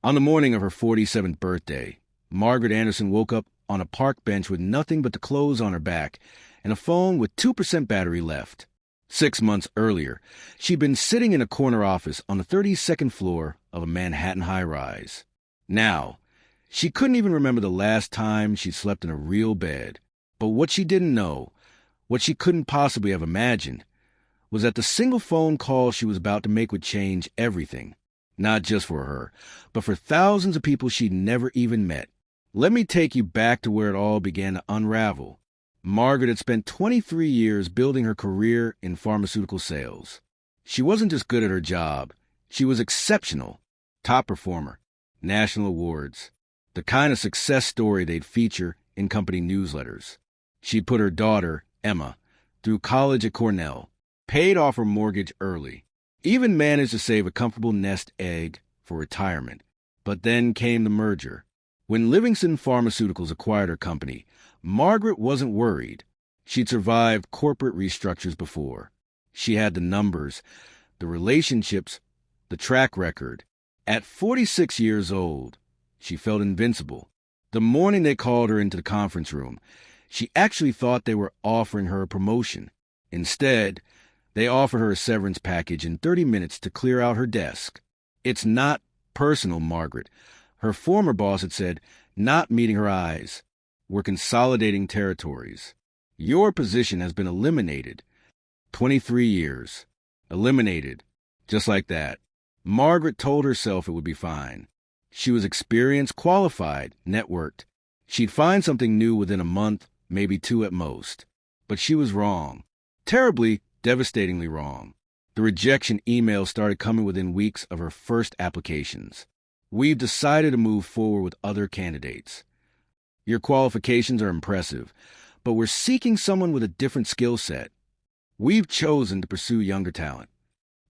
On the morning of her 47th birthday, Margaret Anderson woke up on a park bench with nothing but the clothes on her back and a phone with 2% battery left. 6 months earlier, she'd been sitting in a corner office on the 32nd floor of a Manhattan high-rise. Now, she couldn't even remember the last time she'd slept in a real bed. But what she didn't know, what she couldn't possibly have imagined, was that the single phone call she was about to make would change everything. Not just for her, but for thousands of people she'd never even met. Let me take you back to where it all began to unravel. Margaret had spent 23 years building her career in pharmaceutical sales. She wasn't just good at her job, she was exceptional. Top performer, national awards, the kind of success story they'd feature in company newsletters. She'd put her daughter, Emma, through college at Cornell, paid off her mortgage early, even managed to save a comfortable nest egg for retirement. But then came the merger. When Livingston Pharmaceuticals acquired her company, Margaret wasn't worried. She'd survived corporate restructures before. She had the numbers, the relationships, the track record. At 46 years old, she felt invincible. The morning they called her into the conference room, she actually thought they were offering her a promotion. Instead, they offered her a severance package in 30 minutes to clear out her desk. It's not personal, Margaret. Her former boss had said, not meeting her eyes. We're consolidating territories. Your position has been eliminated. 23 years. Eliminated. Just like that. Margaret told herself it would be fine. She was experienced, qualified, networked. She'd find something new within a month, maybe 2 at most. But she was wrong. Terribly, devastatingly wrong. The rejection emails started coming within weeks of her first applications. We've decided to move forward with other candidates. Your qualifications are impressive, but we're seeking someone with a different skill set. We've chosen to pursue younger talent.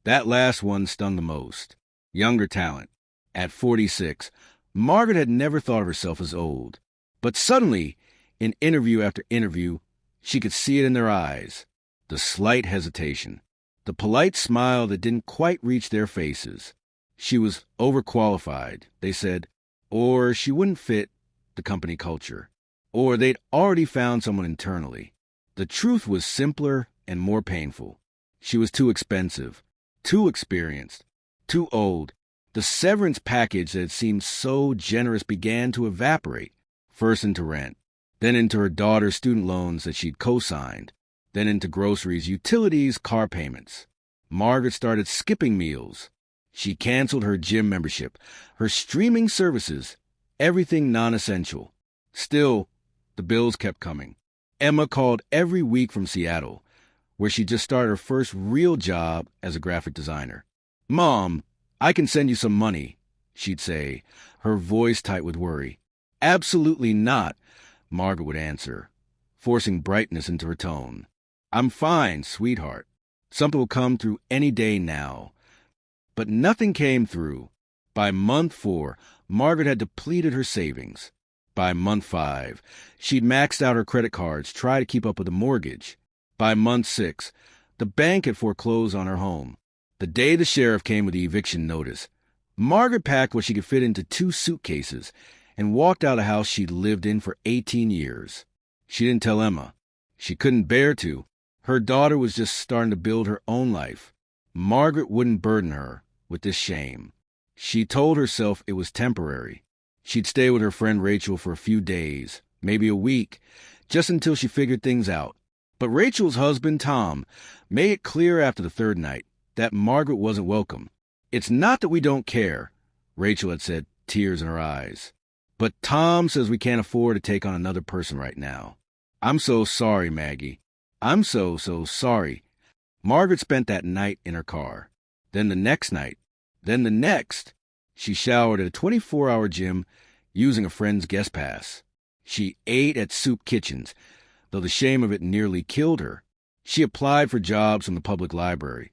That last one stung the most. Younger talent. At 46, Margaret had never thought of herself as old. But suddenly, in interview after interview, she could see it in their eyes. The slight hesitation. The polite smile that didn't quite reach their faces. She was overqualified, they said, or she wouldn't fit the company culture, or they'd already found someone internally. The truth was simpler and more painful. She was too expensive, too experienced, too old. The severance package that had seemed so generous began to evaporate, first into rent, then into her daughter's student loans that she'd co-signed, then into groceries, utilities, car payments. Margaret started skipping meals. She canceled her gym membership, her streaming services, everything non-essential. Still, the bills kept coming. Emma called every week from Seattle, where she just started her first real job as a graphic designer. "Mom, I can send you some money," she'd say, her voice tight with worry. "Absolutely not," Margaret would answer, forcing brightness into her tone. "I'm fine, sweetheart. Something will come through any day now." But nothing came through. By month 4, Margaret had depleted her savings. By month 5, she'd maxed out her credit cards, tried to keep up with the mortgage. By month 6, the bank had foreclosed on her home. The day the sheriff came with the eviction notice, Margaret packed what she could fit into 2 suitcases and walked out of a house she'd lived in for 18 years. She didn't tell Emma. She couldn't bear to. Her daughter was just starting to build her own life. Margaret wouldn't burden her with this shame. She told herself it was temporary. She'd stay with her friend Rachel for a few days, maybe a week, just until she figured things out. But Rachel's husband, Tom, made it clear after the 3rd night that Margaret wasn't welcome. "It's not that we don't care," Rachel had said, tears in her eyes. "But Tom says we can't afford to take on another person right now. I'm so sorry, Maggie. I'm so sorry." Margaret spent that night in her car. Then the next night. Then the next. She showered at a 24-hour gym using a friend's guest pass. She ate at soup kitchens, though the shame of it nearly killed her. She applied for jobs from the public library,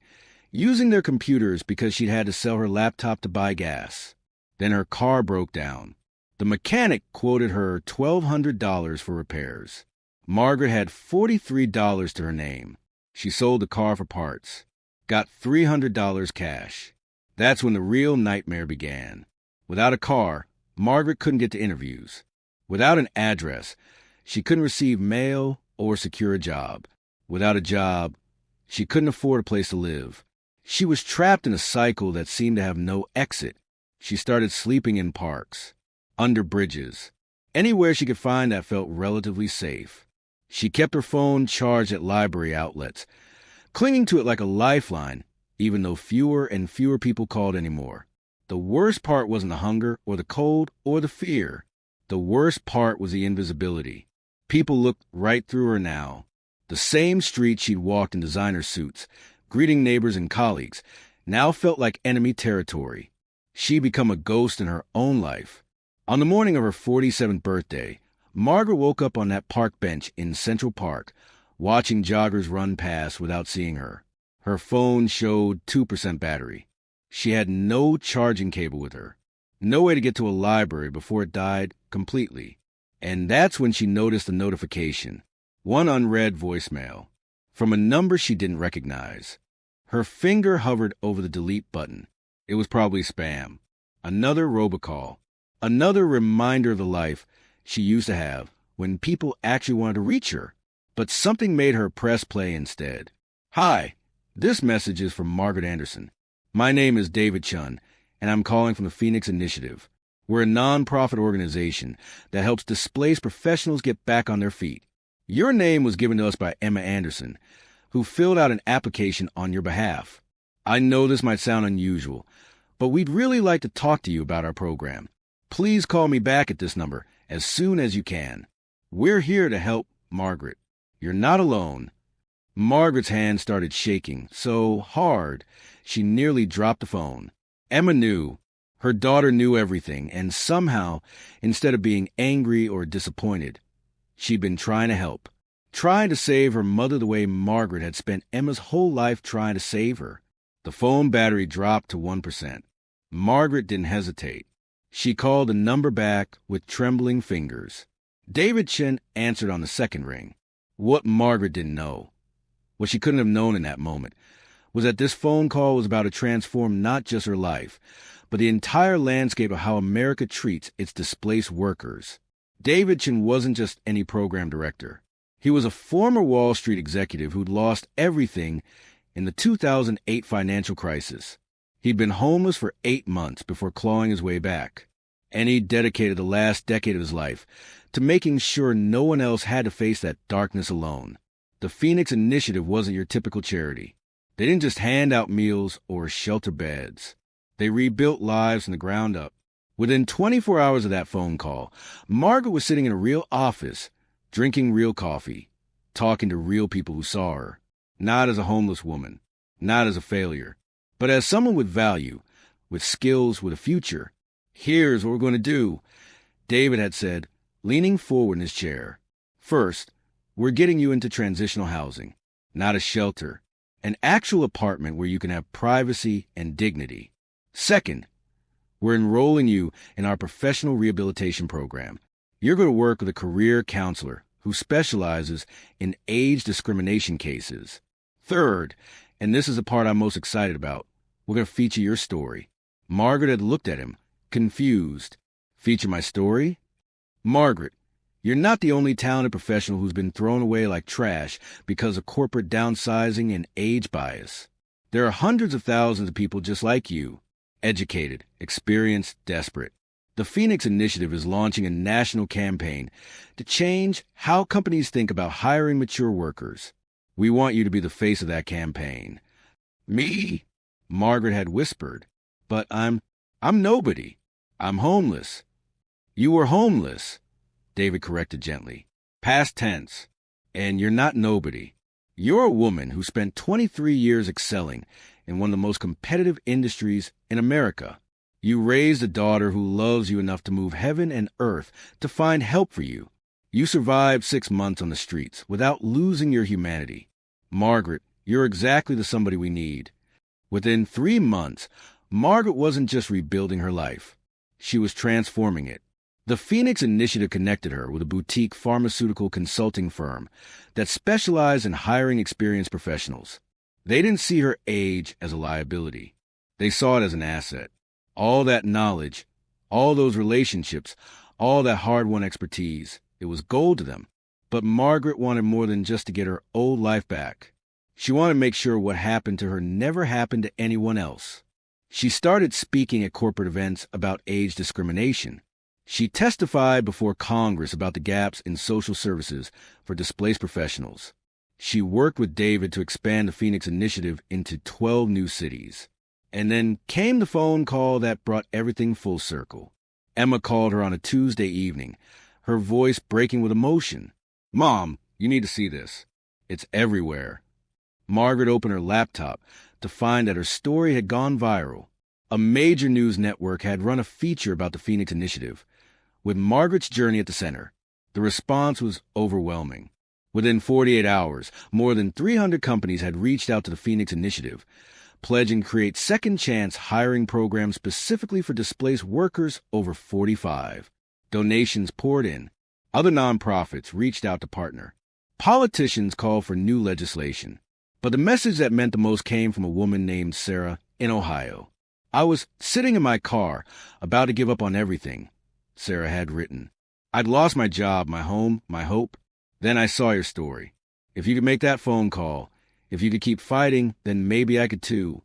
using their computers because she'd had to sell her laptop to buy gas. Then her car broke down. The mechanic quoted her $1,200 for repairs. Margaret had $43 to her name. She sold the car for parts, got $300 cash. That's when the real nightmare began. Without a car, Margaret couldn't get to interviews. Without an address, she couldn't receive mail or secure a job. Without a job, she couldn't afford a place to live. She was trapped in a cycle that seemed to have no exit. She started sleeping in parks, under bridges, anywhere she could find that felt relatively safe. She kept her phone charged at library outlets, clinging to it like a lifeline, even though fewer and fewer people called anymore. The worst part wasn't the hunger or the cold or the fear. The worst part was the invisibility. People looked right through her now. The same street she'd walked in designer suits, greeting neighbors and colleagues, now felt like enemy territory. She'd become a ghost in her own life. On the morning of her 47th birthday, Margaret woke up on that park bench in Central Park, watching joggers run past without seeing her. Her phone showed 2% battery. She had no charging cable with her, no way to get to a library before it died completely. And that's when she noticed a notification, one unread voicemail, from a number she didn't recognize. Her finger hovered over the delete button. It was probably spam. Another robocall. Another reminder of the life she used to have when people actually wanted to reach her. But something made her press play instead. Hi, this message is from Margaret Anderson. My name is David Chun, and I'm calling from the Phoenix Initiative. We're a non-profit organization that helps displaced professionals get back on their feet. Your name was given to us by Emma Anderson, who filled out an application on your behalf. I know this might sound unusual, but we'd really like to talk to you about our program. Please call me back at this number as soon as you can. We're here to help, Margaret. You're not alone. Margaret's hand started shaking so hard she nearly dropped the phone. Emma knew. Her daughter knew everything, and somehow, instead of being angry or disappointed, she'd been trying to help, trying to save her mother the way Margaret had spent Emma's whole life trying to save her. The phone battery dropped to 1%. Margaret didn't hesitate. She called the number back with trembling fingers. David Chen answered on the second ring. What Margaret didn't know, what she couldn't have known in that moment, was that this phone call was about to transform not just her life, but the entire landscape of how America treats its displaced workers. David Chen wasn't just any program director. He was a former Wall Street executive who'd lost everything in the 2008 financial crisis. He'd been homeless for 8 months before clawing his way back, and he'd dedicated the last decade of his life to making sure no one else had to face that darkness alone. The Phoenix Initiative wasn't your typical charity. They didn't just hand out meals or shelter beds. They rebuilt lives from the ground up. Within 24 hours of that phone call, Margaret was sitting in a real office, drinking real coffee, talking to real people who saw her, not as a homeless woman, not as a failure, but as someone with value, with skills, with a future. Here's what we're going to do, David had said, leaning forward in his chair. First, we're getting you into transitional housing, not a shelter, an actual apartment where you can have privacy and dignity. Second, we're enrolling you in our professional rehabilitation program. You're going to work with a career counselor who specializes in age discrimination cases. Third, and this is the part I'm most excited about, we're going to feature your story. Margaret had looked at him, confused. Feature my story? Margaret, you're not the only talented professional who's been thrown away like trash because of corporate downsizing and age bias. There are hundreds of thousands of people just like you, educated, experienced, desperate. The Phoenix Initiative is launching a national campaign to change how companies think about hiring mature workers. We want you to be the face of that campaign. Me? Margaret had whispered. But I'm nobody. I'm homeless. You were homeless, David corrected gently. Past tense. And you're not nobody. You're a woman who spent 23 years excelling in one of the most competitive industries in America. You raised a daughter who loves you enough to move heaven and earth to find help for you. You survived 6 months on the streets without losing your humanity. Margaret, you're exactly the somebody we need. Within 3 months, Margaret wasn't just rebuilding her life. She was transforming it. The Phoenix Initiative connected her with a boutique pharmaceutical consulting firm that specialized in hiring experienced professionals. They didn't see her age as a liability. They saw it as an asset. All that knowledge, All those relationships, all that hard-won expertise, it was gold to them. But Margaret wanted more than just to get her old life back. She wanted to make sure what happened to her never happened to anyone else. She started speaking at corporate events about age discrimination. She testified before Congress about the gaps in social services for displaced professionals. She worked with David to expand the Phoenix Initiative into 12 new cities. And then came the phone call that brought everything full circle. Emma called her on a Tuesday evening, her voice breaking with emotion. "Mom, you need to see this. It's everywhere." Margaret opened her laptop to find that her story had gone viral. A major news network had run a feature about the Phoenix Initiative, with Margaret's journey at the center. The response was overwhelming. Within 48 hours, more than 300 companies had reached out to the Phoenix Initiative, pledging to create second chance hiring programs specifically for displaced workers over 45. Donations poured in. Other nonprofits reached out to partner. Politicians called for new legislation. But the message that meant the most came from a woman named Sarah in Ohio. "I was sitting in my car, about to give up on everything," Sarah had written. "I'd lost my job, my home, my hope. Then I saw your story. If you could make that phone call, if you could keep fighting, then maybe I could too.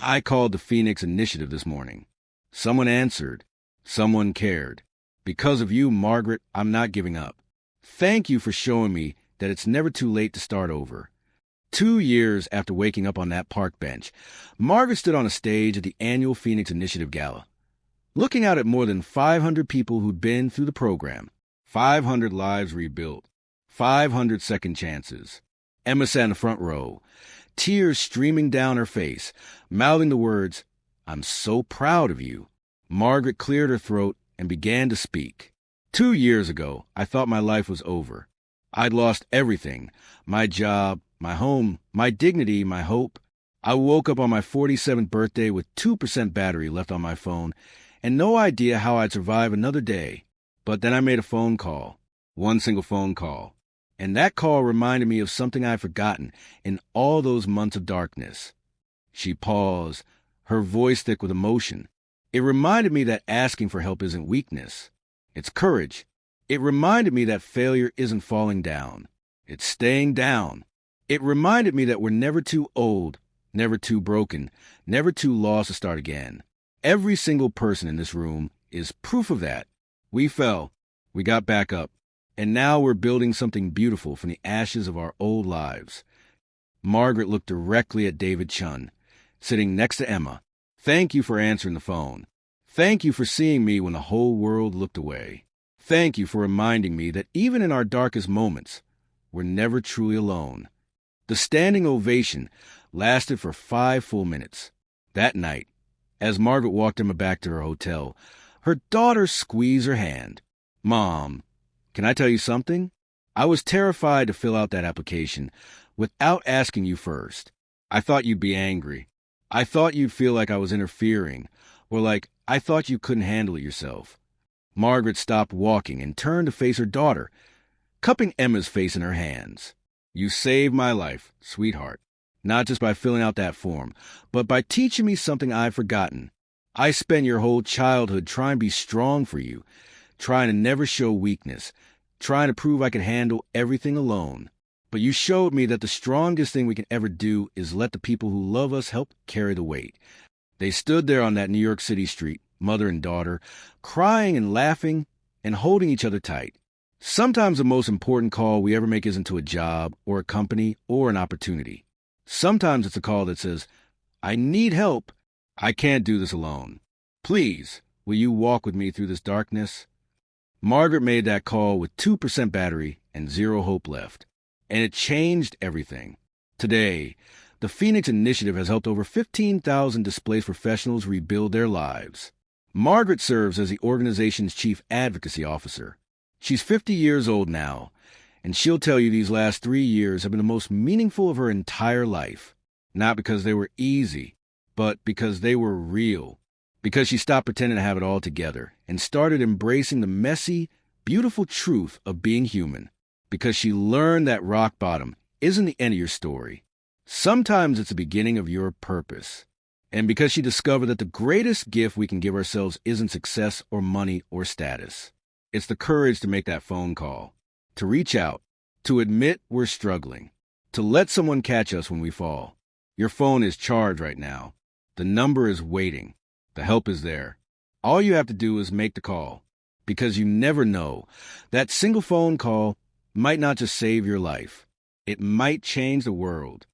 I called the Phoenix Initiative this morning. Someone answered. Someone cared. Because of you, Margaret, I'm not giving up. Thank you for showing me that it's never too late to start over." 2 years after waking up on that park bench, Margaret stood on a stage at the annual Phoenix Initiative Gala, looking out at more than 500 people who'd been through the program. 500 lives rebuilt. 500 second chances. Emma sat in the front row, tears streaming down her face, mouthing the words, "I'm so proud of you." Margaret cleared her throat and began to speak. 2 years ago, I thought my life was over. I'd lost everything, my job, my home, my dignity, my hope. I woke up on my 47th birthday with 2% battery left on my phone and no idea how I'd survive another day. But then I made a phone call, one single phone call. And that call reminded me of something I'd forgotten in all those months of darkness. She paused, her voice thick with emotion. It reminded me that asking for help isn't weakness. It's courage. It reminded me that failure isn't falling down. It's staying down. It reminded me that we're never too old, never too broken, never too lost to start again. Every single person in this room is proof of that. We fell. We got back up. And now we're building something beautiful from the ashes of our old lives. Margaret looked directly at David Chun, sitting next to Emma. Thank you for answering the phone. Thank you for seeing me when the whole world looked away. Thank you for reminding me that even in our darkest moments, we're never truly alone. The standing ovation lasted for 5 full minutes. That night, as Margaret walked Emma back to her hotel, her daughter squeezed her hand. "Mom, can I tell you something? I was terrified to fill out that application without asking you first. I thought you'd be angry. I thought you'd feel like I was interfering, or like I thought you couldn't handle it yourself." Margaret stopped walking and turned to face her daughter, cupping Emma's face in her hands. "You saved my life, sweetheart, not just by filling out that form, but by teaching me something I've forgotten. I spent your whole childhood trying to be strong for you, trying to never show weakness, trying to prove I could handle everything alone. But you showed me that the strongest thing we can ever do is let the people who love us help carry the weight." They stood there on that New York City street, mother and daughter, crying and laughing and holding each other tight. Sometimes the most important call we ever make isn't to a job or a company or an opportunity. Sometimes it's a call that says, "I need help. I can't do this alone. Please, will you walk with me through this darkness?" Margaret made that call with 2% battery and 0 hope left. And it changed everything. Today, the Phoenix Initiative has helped over 15,000 displaced professionals rebuild their lives. Margaret serves as the organization's chief advocacy officer. She's 50 years old now, and she'll tell you these last 3 years have been the most meaningful of her entire life. Not because they were easy, but because they were real. Because she stopped pretending to have it all together and started embracing the messy, beautiful truth of being human. Because she learned that rock bottom isn't the end of your story. Sometimes it's the beginning of your purpose. And because she discovered that the greatest gift we can give ourselves isn't success or money or status. It's the courage to make that phone call, to reach out, to admit we're struggling, to let someone catch us when we fall. Your phone is charged right now. The number is waiting. The help is there. All you have to do is make the call, because you never know. That single phone call might not just save your life. It might change the world.